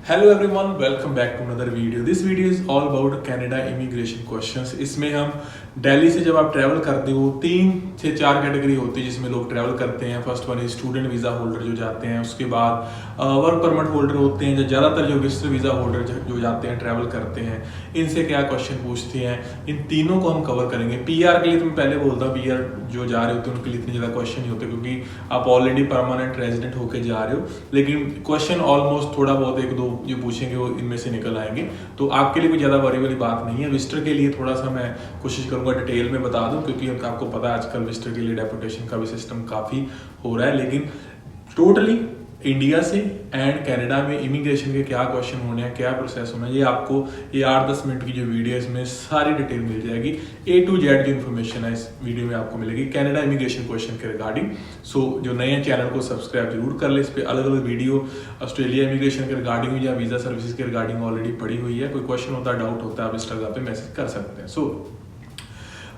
Hello everyone, welcome back to another video. This video is all about Canada immigration questions. इसमें हम दिल्ली से जब आप ट्रैवल करते हो 3 से 4 कैटेगरी होती है जिसमें लोग ट्रैवल करते हैं। First one is student visa holder जो जाते हैं, उसके बाद वर्क परमिट होल्डर होते हैं, जो ज़्यादातर जो विजिटर वीज़ा होल्डर जो जाते हैं ट्रैवल करते हैं, इनसे क्या क्वेश्चन पूछते हैं, इन तीनों को हम कवर करेंगे। पीआर के लिए तो मैं पहले बोलता हूँ, पीआर जो जा रहे होते हैं उनके लिए इतने ज़्यादा क्वेश्चन नहीं होते क्योंकि आप ऑलरेडी परमानेंट रेजिडेंट होकर जा रहे हो, लेकिन क्वेश्चन ऑलमोस्ट थोड़ा बहुत एक दो जो पूछेंगे वो इनमें से निकल आएंगे। तो आपके लिए कोई ज़्यादा वरी वाली बात नहीं है। विजिटर के लिए थोड़ा सा मैं कोशिश करूंगा डिटेल में बता दूं, क्योंकि आपको पता है आजकल विजिटर के लिए डेपुटेशन का भी सिस्टम काफ़ी हो रहा है। लेकिन टोटली इंडिया से एंड कनाडा में इमिग्रेशन के क्या क्वेश्चन होने हैं, क्या प्रोसेस होना है, ये आपको ये 8-10 मिनट की जो वीडियो है इसमें सारी डिटेल मिल जाएगी। A to Z जो इन्फॉर्मेशन है इस वीडियो में आपको मिलेगी कनाडा इमिग्रेशन क्वेश्चन के रिगार्डिंग। सो जो नए हैं चैनल को सब्सक्राइब जरूर कर ले। इस पर अलग अलग वीडियो ऑस्ट्रेलिया इमिग्रेशन के रिगार्डिंग या वीज़ा सर्विसेज के रिगार्डिंग ऑलरेडी पड़ी हुई है। कोई क्वेश्चन होता है, डाउट होता है, आप इंस्टाग्राम पे मैसेज कर सकते हैं।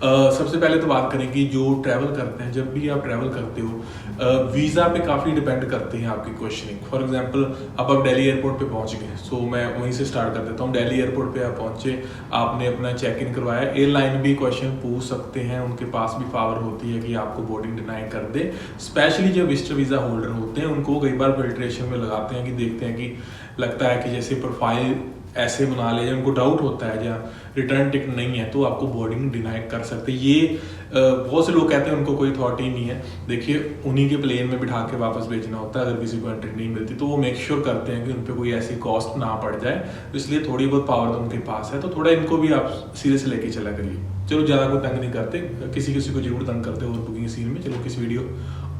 सबसे पहले तो बात करें कि जो ट्रैवल करते हैं, जब भी आप ट्रैवल करते हो वीज़ा पे काफ़ी डिपेंड करते हैं आपकी क्वेश्चनिंग। फॉर एग्जांपल अब आप दिल्ली एयरपोर्ट पे पहुंच गए, सो मैं वहीं से स्टार्ट कर देता हूँ। दिल्ली एयरपोर्ट पे आप पहुंचे, आपने अपना चेक इन करवाया, एयरलाइन भी क्वेश्चन पूछ सकते हैं, उनके पास भी पावर होती है कि आपको बोर्डिंग डिनाई कर दे। स्पेशली जो विजिटर वीज़ा होल्डर होते हैं उनको कई बार फिल्ट्रेशन में लगाते हैं कि देखते हैं कि लगता है कि जैसे प्रोफाइल ऐसे बना ले, उनको डाउट होता है या रिटर्न टिकट नहीं है तो आपको बोर्डिंग डिनाई कर सकते हैं। ये बहुत से लोग कहते हैं उनको कोई अथॉरिटी नहीं है। देखिए, उन्हीं के प्लेन में बिठा के वापस भेजना होता है। अगर किसी को एंट्री नहीं मिलती तो वो मेक श्योर करते हैं कि उन पर कोई ऐसी कॉस्ट ना पड़ जाए, तो इसलिए थोड़ी बहुत पावर तो उनके पास है। तो थोड़ा इनको भी आप सीरियस लेके चला करिए। चलो, ज़्यादा को तंग नहीं करते, किसी किसी को जरूर तंग करते हो बुकिंग सीन में। चलो किस वीडियो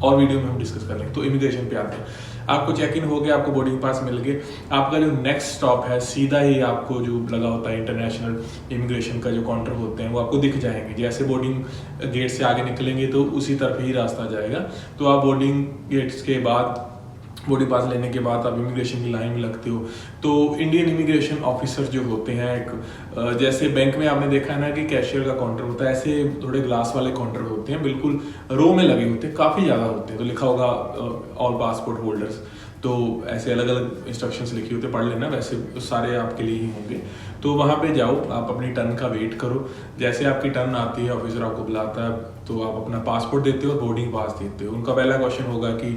में हम डिस्कस कर लेंगे। तो इमिग्रेशन पे आते हैं। आपको चेक इन हो गया, आपको बोर्डिंग पास मिल गए, आपका जो नेक्स्ट स्टॉप है सीधा ही आपको जो लगा होता है इंटरनेशनल इमिग्रेशन का जो काउंटर होते हैं वो आपको दिख जाएंगे। जैसे बोर्डिंग गेट से आगे निकलेंगे तो उसी तरफ ही रास्ता जाएगा। तो आप बोर्डिंग गेट्स के बाद बोर्डिंग पास लेने के बाद आप इमिग्रेशन की लाइन में लगते हो। तो इंडियन इमिग्रेशन ऑफिसर जो होते हैं, एक जैसे बैंक में आपने देखा है ना कि कैशियर का काउंटर होता है, ऐसे थोड़े ग्लास वाले काउंटर होते हैं, बिल्कुल रो में लगे होते हैं, काफ़ी ज़्यादा होते हैं। तो लिखा होगा ऑल पासपोर्ट होल्डर्स, तो ऐसे अलग अलग इंस्ट्रक्शंस लिखी होती है, पढ़ लेना, वैसे सारे आपके लिए ही होंगे। तो वहाँ पे जाओ, आप अपनी टर्न का वेट करो। जैसे आपकी टर्न आती है, ऑफिसर आपको बुलाता है, तो आप अपना पासपोर्ट देते हो, बोर्डिंग पास देते हो। उनका पहला क्वेश्चन होगा कि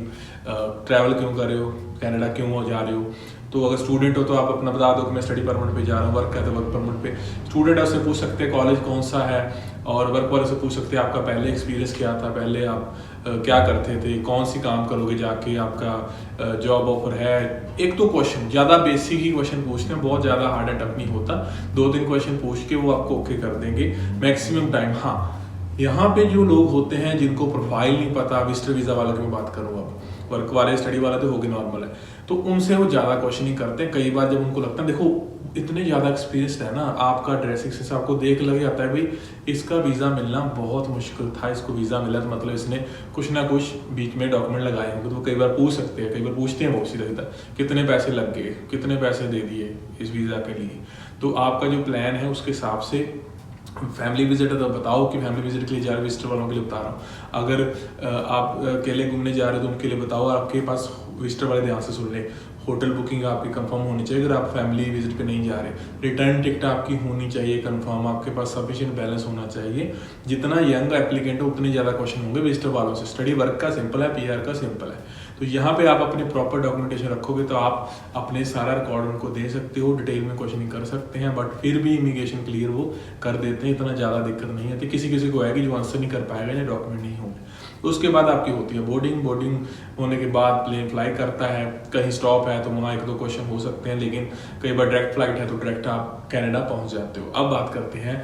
ट्रैवल क्यों कर रहे हो, कनाडा क्यों जा रहे हो। तो अगर स्टूडेंट हो तो आप अपना बता दो कि मैं स्टडी परमिट पे जा रहा हूँ, वर्क है तो वर्क परमिट पे। स्टूडेंट है उससे पूछ सकते हैं कॉलेज कौन सा है, और वर्क वाले से पूछ सकते हैं आपका पहले एक्सपीरियंस क्या था, पहले आप क्या करते थे, कौन सी काम करोगे जाके, आपका जॉब ऑफर है। एक तो क्वेश्चन ज़्यादा बेसिक ही क्वेश्चन पूछते हैं, बहुत ज़्यादा हार्ड एंड टफ नहीं होता। 2-3 क्वेश्चन पूछ के वो आपको ओके कर देंगे मैक्सिमम टाइम। हाँ, यहाँ पे जो लोग होते हैं जिनको प्रोफाइल नहीं पता, विजिटर वीज़ा वालों की मैं बात करूँगा, वर्क वाले स्टडी वाले तो हो गए नॉर्मल है, तो उनसे वो ज़्यादा क्वेश्चन नहीं करते। कई बार जब उनको लगता है, देखो इतने ज़्यादा एक्सपीरियंस है ना, आपका ड्रेसिंग से आपको देख लग जाता है भाई इसका वीज़ा मिलना बहुत मुश्किल था, इसको वीज़ा मिला तो मतलब इसने कुछ ना कुछ बीच में डॉक्यूमेंट लगाए होंगे। तो कई बार पूछ सकते हैं, कई बार पूछते हैं वो सीधा कितने पैसे लग गए, कितने पैसे दे दिए इस वीज़ा के लिए। तो आपका जो प्लान है उसके हिसाब से फैमिली विजिट है तो बताओ कि फैमिली विजिट के लिए जा रहे हो, विजिटर वालों के लिए बता रहा हूँ। अगर आप अकेले घूमने जा रहे हो तो उनके लिए बताओ। आपके पास विजिटर वाले ध्यान से सुन ले, होटल बुकिंग आपकी कंफर्म होनी चाहिए अगर आप फैमिली विजिट पे नहीं जा रहे। रिटर्न टिकट आपकी होनी चाहिए कंफर्म, आपके पास सफिशिएंट बैलेंस होना चाहिए। जितना यंग एप्लीकेंट है उतने ज़्यादा क्वेश्चन होंगे विजिटर वालों से। स्टडी वर्क का सिंपल है, पीआर का सिंपल है। तो यहाँ पे आप अपने प्रॉपर डॉक्यूमेंटेशन रखोगे तो आप अपने सारा रिकॉर्ड उनको दे सकते हो, डिटेल में क्वेश्चनिंग कर सकते हैं, बट फिर भी इमिग्रेशन क्लियर वो कर देते हैं, इतना ज़्यादा दिक्कत नहीं है। तो किसी किसी को आएगी जो आंसर नहीं कर पाएगा या डॉक्यूमेंट नहीं होंगे। उसके बाद आपकी होती है बोर्डिंग होने के बाद प्लेन फ्लाई करता है, कहीं स्टॉप है तो वहाँ 1-2 क्वेश्चन हो सकते हैं, लेकिन कई बार डायरेक्ट फ्लाइट है तो डायरेक्ट आप कनाडा पहुँच जाते हो। अब बात करते हैं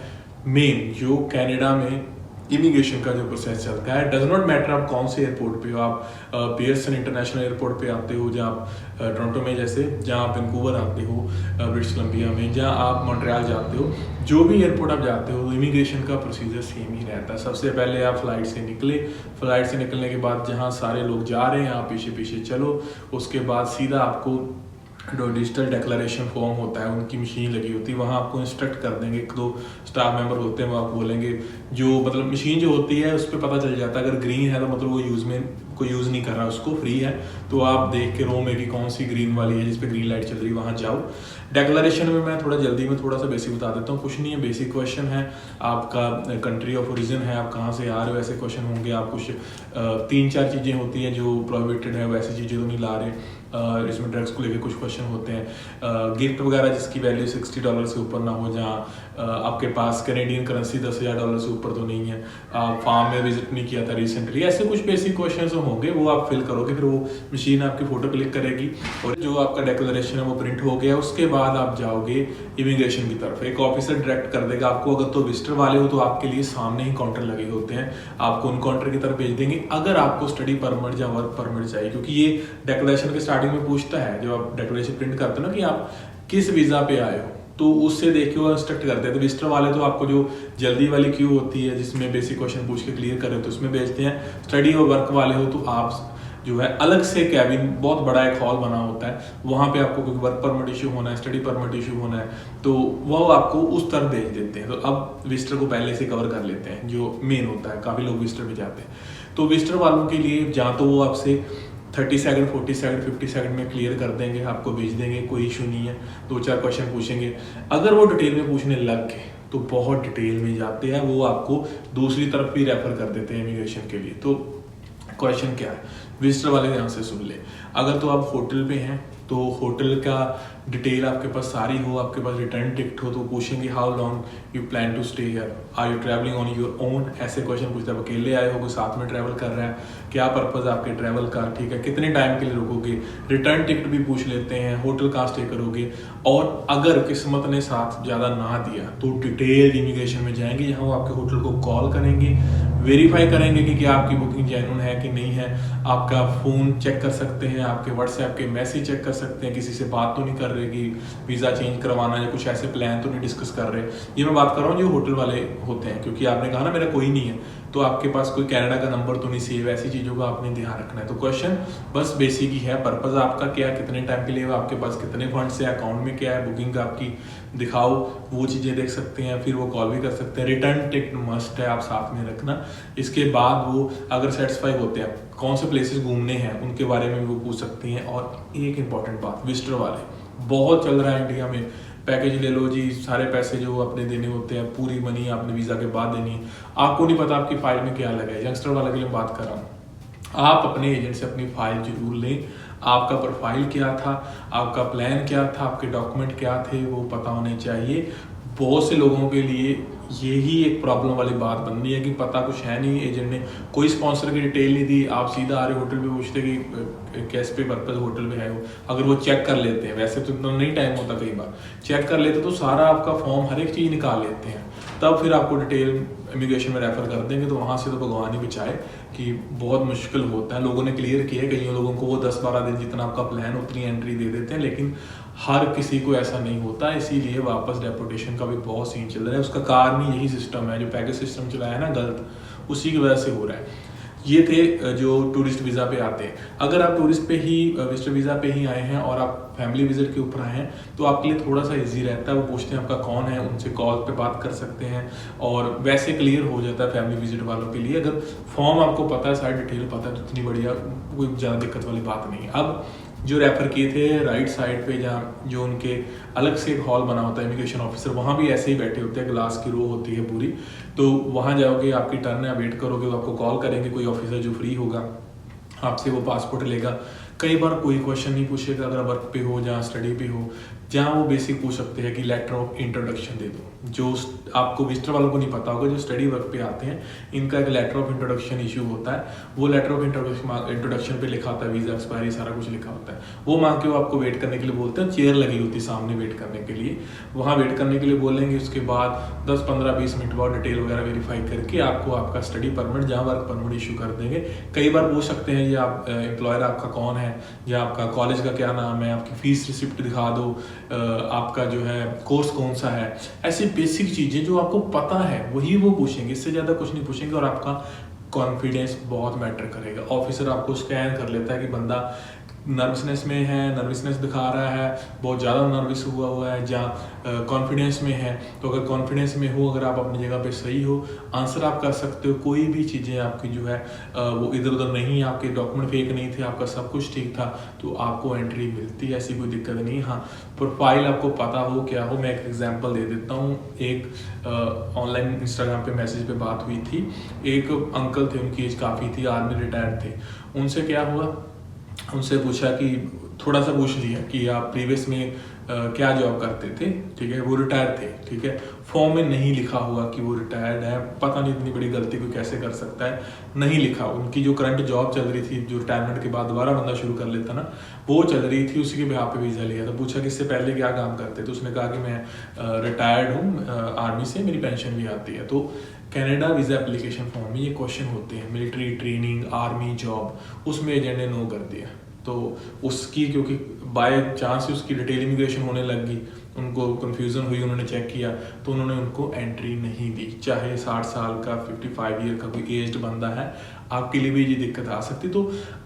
मेन जो कनाडा में इमिग्रेशन का जो प्रोसेस चलता है। डज नॉट मैटर आप कौन से एयरपोर्ट पे हो, आप पियर्सन इंटरनेशनल एयरपोर्ट पे आते हो, जहाँ आप टोरंटो में जैसे, जहाँ आप वैंकूवर आते हो ब्रिटिश कोलंबिया में, जहाँ आप मॉन्ट्रियल जाते हो, जो भी एयरपोर्ट आप जाते हो इमिग्रेशन का प्रोसीजर सेम ही रहता है। सबसे पहले आप फ्लाइट से निकले, फ्लाइट से निकलने के बाद जहाँ सारे लोग जा रहे हैं आप पीछे पीछे चलो, उसके बाद सीधा आपको जो डिजिटल डिक्लेरेशन फॉर्म होता है उनकी मशीन लगी होती है, वहाँ आपको इंस्ट्रक्ट कर देंगे, एक दो स्टाफ मेंबर होते हैं वो आपको बोलेंगे, जो मतलब मशीन जो होती है उस पर पता चल जाता है अगर ग्रीन है तो मतलब वो यूज़ नहीं कर रहा, उसको फ्री है, तो आप देख के रो में कि कौन सी ग्रीन वाली है जिस पे ग्रीन लाइट चल रही है वहाँ जाओ। डिक्लेरेशन में मैं थोड़ा जल्दी में थोड़ा सा बेसिक बता देता हूँ, कुछ नहीं है, बेसिक क्वेश्चन है, आपका कंट्री ऑफ ओरिजिन है, आप कहाँ से आ रहे हो, ऐसे क्वेश्चन होंगे। आप कुछ 3-4 चीज़ें होती हैं जो प्रोहिबिटेड है, वैसी चीज़ें तो नहीं ला रहे। इसमें ड्रग्स को लेकर कुछ क्वेश्चन होते हैं, गिफ्ट वगैरह जिसकी वैल्यू $60 से ऊपर ना हो, जहाँ आपके पास कैनेडियन करेंसी $10,000 से ऊपर तो नहीं है, आप फार्म में विजिट नहीं किया था रिसेंटली, ऐसे कुछ बेसिक क्वेश्चन होंगे, वो आप फिल करोगे, फिर वो मशीन आपकी फ़ोटो क्लिक करेगी और जो आपका डिक्लेरेशन है वो प्रिंट हो गया। उसके बाद आप जाओगे इमिग्रेशन की तरफ, एक ऑफिसर डायरेक्ट कर देगा आपको। अगर तो विजिटर वाले हो तो आपके लिए सामने ही काउंटर लगे होते हैं, आपको उन काउंटर की तरफ भेज देंगे। अगर आपको स्टडी परमिट या वर्क परमिट चाहिए, क्योंकि ये डिक्लेरेशन के स्टार्टिंग में पूछता है, जब आप डिक्लेरेशन प्रिंट करते हो ना कि आप किस वीज़ा पे आए हो, तो उससे देख के वो इंस्ट्रक्ट करते हैं। तो विजिटर वाले तो आपको जो जल्दी वाली क्यू होती है जिसमें बेसिक क्वेश्चन पूछ के क्लियर कर रहे हो तो उसमें भेजते हैं। स्टडी और वर्क वाले हो तो आप जो है अलग से कैबिन, बहुत बड़ा एक हॉल बना होता है, वहाँ पे आपको कोई वर्क परमिट इशू होना है, स्टडी परमिट इशू होना है, तो वो आपको उस तरफ भेज देते हैं। तो अब विजिटर को पहले से कवर कर लेते हैं, जो मेन होता है, काफ़ी लोग विजिटर में जाते हैं। तो विजिटर वालों के लिए जहाँ तो वो आपसे 30 सेकंड, 40 सेकंड, 50 सेकंड में क्लियर कर देंगे, आपको भेज देंगे, कोई इशू नहीं है। 2-4 क्वेश्चन पूछेंगे, अगर वो डिटेल में पूछने लग गए तो बहुत डिटेल में जाते हैं, वो आपको दूसरी तरफ भी रेफर कर देते हैं इमिग्रेशन के लिए। तो क्वेश्चन क्या है, विजिटर वाले ध्यान से सुन ले। अगर तो आप होटल पे हैं तो होटल का डिटेल आपके पास सारी हो, आपके पास रिटर्न टिकट हो, तो पूछेंगे how long you plan to stay here, are you travelling on your own, ऐसे क्वेश्चन पूछते हैं। अकेले आए हो, कोई साथ में ट्रैवल कर रहा है, क्या पर्पज़ आपके ट्रैवल का, ठीक है, कितने टाइम के लिए रुकोगे, रिटर्न टिकट भी पूछ लेते हैं, होटल कहाँ स्टे करोगे। और अगर किस्मत ने साथ ज़्यादा ना दिया तो डिटेल इमिग्रेशन में जाएंगे, जहाँ वो आपके होटल को कॉल करेंगे, वेरीफाई करेंगे कि क्या आपकी बुकिंग जेन्युइन है कि नहीं है, आपका फ़ोन चेक कर सकते हैं, आपके व्हाट्सएप के मैसेज चेक कर सकते हैं, किसी से बात तो नहीं कर रहे कि वीज़ा चेंज करवाना या कुछ ऐसे प्लान तो नहीं डिस्कस कर रहे। ये मैं बात कर रहा हूँ जो होटल वाले होते हैं, क्योंकि आपने कहा ना मेरा कोई नहीं है, तो आपके पास कोई कनाडा का नंबर तो नहीं सेव, ऐसी चीज़ों का आपने ध्यान रखना है। तो क्वेश्चन बस बेसिक ही है, पर्पज़ आपका क्या, कितने टाइम के लिए, आपके पास कितने फंड्स है, अकाउंट में क्या है, बुकिंग आपकी दिखाओ, वो चीज़ें देख सकते हैं, फिर वो कॉल भी कर सकते हैं। रिटर्न टिकट मस्ट है, आप साथ में रखना। इसके बाद वो अगर सेटिस्फाई होते हैं, कौन से प्लेसेस घूमने हैं उनके बारे में भी वो पूछ सकती हैं। और एक इंपॉर्टेंट बात, विजिटर वाले बहुत चल रहा है इंडिया में, पैकेज ले लो जी, सारे पैसे जो अपने देने होते हैं, पूरी मनी आपने वीज़ा के बाद देनी है, आपको नहीं पता आपकी फाइल में क्या लगा है। यंगस्टर वाले के लिए बात कर रहा हूँ, आप अपने एजेंट से अपनी फाइल जरूर लें, आपका प्रोफाइल क्या था, आपका प्लान क्या था, आपके डॉक्यूमेंट क्या थे, वो पता होने चाहिए। बहुत से लोगों के लिए यही एक प्रॉब्लम वाली बात बन रही है कि पता कुछ है नहीं, एजेंट ने कोई स्पॉन्सर की डिटेल नहीं दी, आप सीधा आ रहे होटल पे पूछते कि कैश पे पर्पज होटल में है वो, अगर वो चेक कर लेते हैं, वैसे तो इतना नहीं टाइम होता, कई बार चेक कर लेते तो सारा आपका फॉर्म हर एक चीज़ निकाल लेते हैं, तब फिर आपको डिटेल इमिग्रेशन में रेफर कर देंगे। तो वहाँ से तो भगवान ही बचाए कि बहुत मुश्किल होता है। लोगों ने क्लियर किया है, कई लोगों को वो 10-12 दिन जितना आपका प्लान उतनी एंट्री दे देते हैं, लेकिन हर किसी को ऐसा नहीं होता, इसीलिए वापस डेपोटेशन का भी बहुत सीन चल रहा है। उसका कारण ही यही सिस्टम है, जो पैकेज सिस्टम चलाया है ना गलत, उसी की वजह से हो रहा है। ये थे जो टूरिस्ट वीज़ा पे आते हैं। अगर आप टूरिस्ट पे ही, विजिटर वीज़ा पे ही आए हैं और आप फैमिली विजिट के ऊपर आए हैं तो आपके लिए थोड़ा सा इजी रहता है। वो पूछते हैं आपका कौन है, उनसे कॉल पे बात कर सकते हैं और वैसे क्लियर हो जाता है फैमिली विजिट वालों के लिए। अगर फॉर्म आपको पता है, सारी डिटेल पता है, तो इतनी बढ़िया कोई ज़्यादा दिक्कत वाली बात नहीं है। अब जो रेफ़र किए थे राइट साइड पे, जहाँ जो उनके अलग से एक हॉल बना होता है इमिग्रेशन ऑफिसर, वहाँ भी ऐसे ही बैठे होते हैं, ग्लास की रो होती है पूरी। तो वहाँ जाओगे, आपकी टर्न है, वेट करोगे, तो आपको कॉल करेंगे कोई ऑफिसर जो फ्री होगा, आपसे वो पासपोर्ट लेगा। कई बार कोई क्वेश्चन नहीं पूछेगा, अगर वर्क पे हो, जहाँ स्टडी पे हो, जहाँ वो बेसिक पूछ सकते हैं कि लेटर ऑफ इंट्रोडक्शन दे दो। जो आपको विजिटर वालों को नहीं पता होगा, जो स्टडी वर्क पे आते हैं, इनका एक लेटर ऑफ इंट्रोडक्शन इशू होता है। वो लेटर ऑफ इंट्रोडक्शन पे लिखा होता है, वीज़ा एक्सपायरी सारा कुछ लिखा होता है। वो मांग के वो आपको वेट करने के लिए बोलते हैं, चेयर लगी होती है सामने वेट करने के लिए, वहाँ वेट करने के लिए बोलेंगे। उसके बाद 10-15-20 मिनट बाद डिटेल वगैरह वेरीफाई करके आपको आपका स्टडी परमिट, जहाँ वर्क परमिट इशू कर देंगे। कई बार पूछ सकते हैं ये आप एम्प्लॉयर आपका कौन है, या आपका कॉलेज का क्या नाम है, आपकी फीस रिसिप्ट दिखा दो, आपका जो है कोर्स कौन सा है। ऐसी बेसिक चीज़ें जो आपको पता है वही वो पूछेंगे, इससे ज़्यादा कुछ नहीं पूछेंगे। और आपका कॉन्फिडेंस बहुत मैटर करेगा। ऑफिसर आपको स्कैन कर लेता है कि बंदा नर्वसनेस में है, नर्वसनेस दिखा रहा है, बहुत ज़्यादा नर्वस हुआ है, जहाँ कॉन्फिडेंस में है। तो अगर कॉन्फिडेंस में हो, अगर आप अपनी जगह पे सही हो, आंसर आप कर सकते हो, कोई भी चीज़ें आपकी जो है वो इधर उधर नहीं, आपके डॉक्यूमेंट फेक नहीं थे, आपका सब कुछ ठीक था, तो आपको एंट्री मिलती है, ऐसी कोई दिक्कत नहीं। हाँ, प्रोफाइल आपको पता हो क्या हो। मैं एक एग्जांपल दे देता हूँ। एक ऑनलाइन इंस्टाग्राम पे मैसेज पे बात हुई थी, एक अंकल थे, उनकी एज काफ़ी थी, आर्मी रिटायर्ड थे। उनसे क्या हुआ, उनसे पूछा कि थोड़ा सा पूछ लिया कि आप प्रीवियस में क्या जॉब करते थे, ठीक है। वो रिटायर थे, ठीक है। फॉर्म में नहीं लिखा हुआ कि वो रिटायर्ड है, पता नहीं इतनी बड़ी गलती कोई कैसे कर सकता है, नहीं लिखा। उनकी जो करंट जॉब चल रही थी, जो रिटायरमेंट के बाद दोबारा बंदा शुरू कर लेता ना, वो चल रही थी, उसी के बिहार पे वीज़ा लिया था। पूछा कि इससे पहले क्या काम करते, तो उसने कहा कि मैं रिटायर्ड हूँ आर्मी से, मेरी पेंशन भी आती है। तो कनाडा वीज़ा एप्लीकेशन फॉर्म में ये क्वेश्चन होते हैं, मिलिट्री ट्रेनिंग, आर्मी जॉब, उसमें एजेंट ने नो कर दिया। तो उसकी, क्योंकि बाय चांस ही उसकी डिटेल इमिग्रेशन होने लग गई, उनको कन्फ्यूज़न हुई, उन्होंने चेक किया तो उन्होंने उनको एंट्री नहीं दी। चाहे 60 साल का, 55 ईयर का कोई एज्ड बंदा है, आपके लिए भी ये दिक्कत आ सकती। तो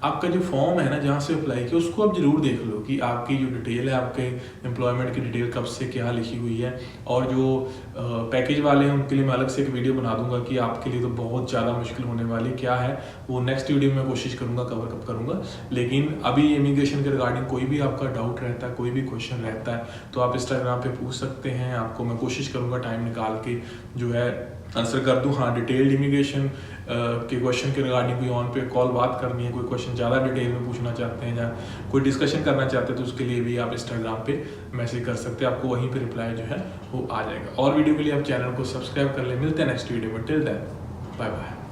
आपका जो फॉर्म है ना, जहाँ से अप्लाई किया, उसको आप ज़रूर देख लो कि आपकी जो डिटेल है, आपके एम्प्लॉयमेंट की डिटेल कब से क्या लिखी हुई है। और जो पैकेज वाले हैं, उनके लिए मैं अलग से एक वीडियो बना दूंगा कि आपके लिए तो बहुत ज़्यादा मुश्किल होने वाली क्या है, वो नेक्स्ट वीडियो में कोशिश करूँगा कवर कब करूँगा। लेकिन अभी इमिग्रेशन के रिगार्डिंग कोई भी आपका डाउट रहता है, कोई भी क्वेश्चन रहता है, तो आप इंस्टाग्राम पे पूछ सकते हैं। आपको मैं कोशिश करूँगा टाइम निकाल के जो है आंसर कर दूँ। हाँ, डिटेल्ड इमिग्रेशन के क्वेश्चन के रिगार्डिंग कोई ऑन पे कॉल बात करनी है, कोई क्वेश्चन ज़्यादा डिटेल में पूछना चाहते हैं या कोई डिस्कशन करना चाहते हैं, तो उसके लिए भी आप इंस्टाग्राम पे मैसेज कर सकते हैं, आपको वहीं पे रिप्लाई जो है वो आ जाएगा। और वीडियो के लिए आप चैनल को सब्सक्राइब कर लें। मिलते हैं नेक्स्ट वीडियो में, टिल देन बाय बाय।